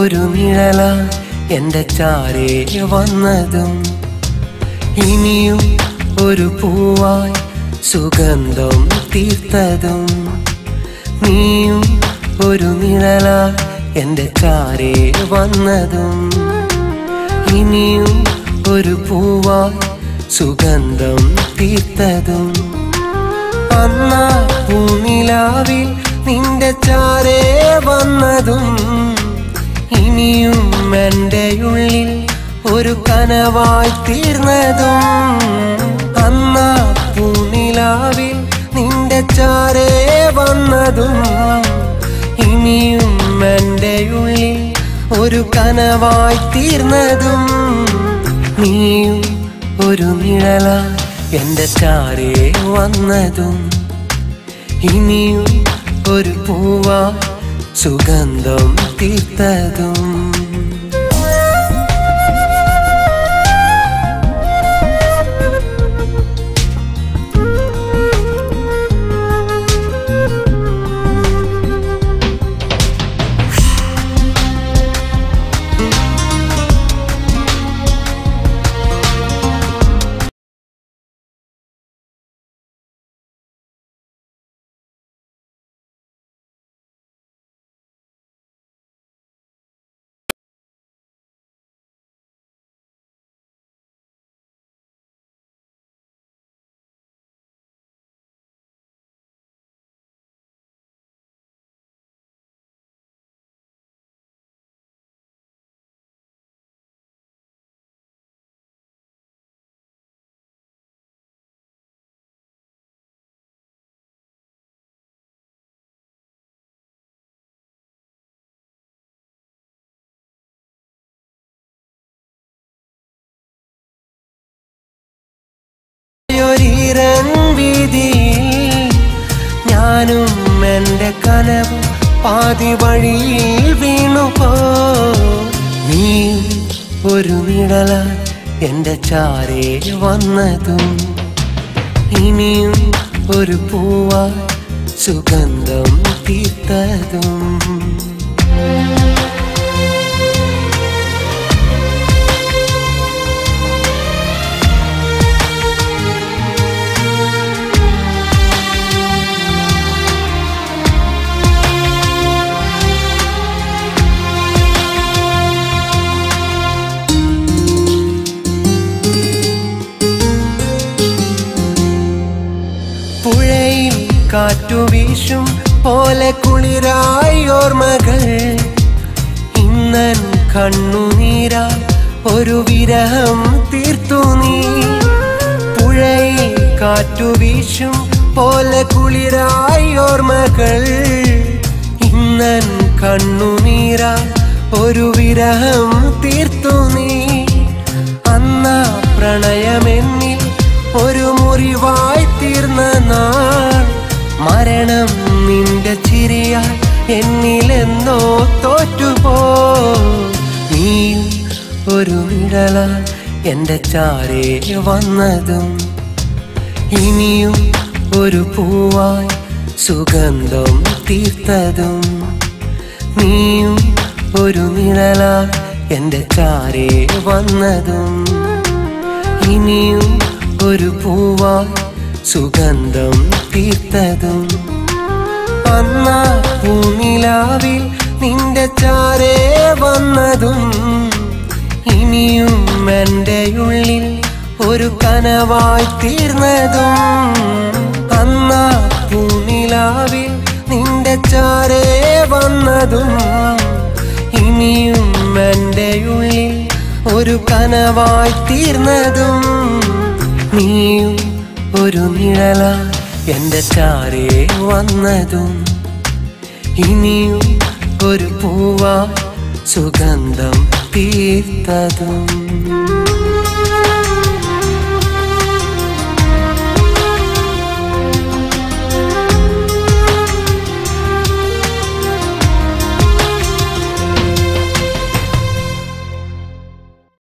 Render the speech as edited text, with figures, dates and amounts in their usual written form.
ഒരു നിഴല എൻ്റെ ചാരേ വന്നതും ഇനിയും ഒരു പൂവായി സുഗന്ധം തീർത്തതും നീയും ഒരു നിഴല എൻ്റെ ചാരേ വന്നതും ഇനിയും ഒരു പൂവായി സുഗന്ധം തീർത്തതും അന്നാ പൂനിലാവിൽ നിന്റെ ചാരേ വന്നതും ഇനിയും എൻ്റെ ഉള്ളിൽ ഒരു കനവായി തീർന്നതും അന്നാ പൂനിലാവിൽ നിന്റെ ചാരേ വന്നതും ഇനിയും എൻ്റെ ഉള്ളിൽ ഒരു കനവായി തീർന്നതും നീയും ഒരു നിഴല എൻ്റെ ചാരേ വന്നതും ഇനിയും ഒരു പൂവാ സുഗന്ധം തീർത്തതും ഞാനും എൻ്റെ കനവും പാതി വഴിയിൽ വീണുപോ നീ ഒരു നിഴല എൻ്റെ ചാരേ വന്നതും ഇനിയും ഒരു പൂവായി സുഗന്ധം തീർത്തതും പുഴയിൽ കാറ്റുവീശും പോലെ കുളിരായി ഓർമ്മകൾ ഇന്നൻ കണ്ണുനീരാ ഒരു വിരഹം തീർത്തു നീ പുഴയിൽ കാറ്റുവീശും പോലെ കുളിരായി ഓർമ്മകൾ ഇന്നൻ കണ്ണുനീരാ ഒരു വിരഹം തീർത്തു നീ അന്നാ പ്രണയമെന്നിൽ ഒരു മുറിവായി തീർന്ന നാൾ മരണം നിന്റെ ചിരിയാൽ എന്നിലെന്നോ തോറ്റുപോ നീയും ഒരു നിഴല എൻ്റെ ചാരേ വന്നതും ഇനിയും ഒരു പൂവായി സുഗന്ധം തീർത്തതും നീയും ഒരു നിഴല എൻ്റെ ചാരേ വന്നതും ഇനിയും ഒരു പൂവായി സുഗന്ധം തീർത്തതും അന്നാ പൂനിലാവിൽ നിന്റെ ചാരേ വന്നതും ഇനിയും എൻ്റെ ഉള്ളിൽ ഒരു കനവായി തീർന്നതും അന്നാ പൂനിലാവിൽ നിന്റെ ചാരേ വന്നതും ഇനിയും എൻ്റെ ഉള്ളിൽ ഒരു കനവായി തീർന്നതും നീയും ഒരു നിഴല എൻ്റെ ചാരേ വന്നതും ഇനിയും ഒരു പൂവാ സുഗന്ധം തീർത്തതും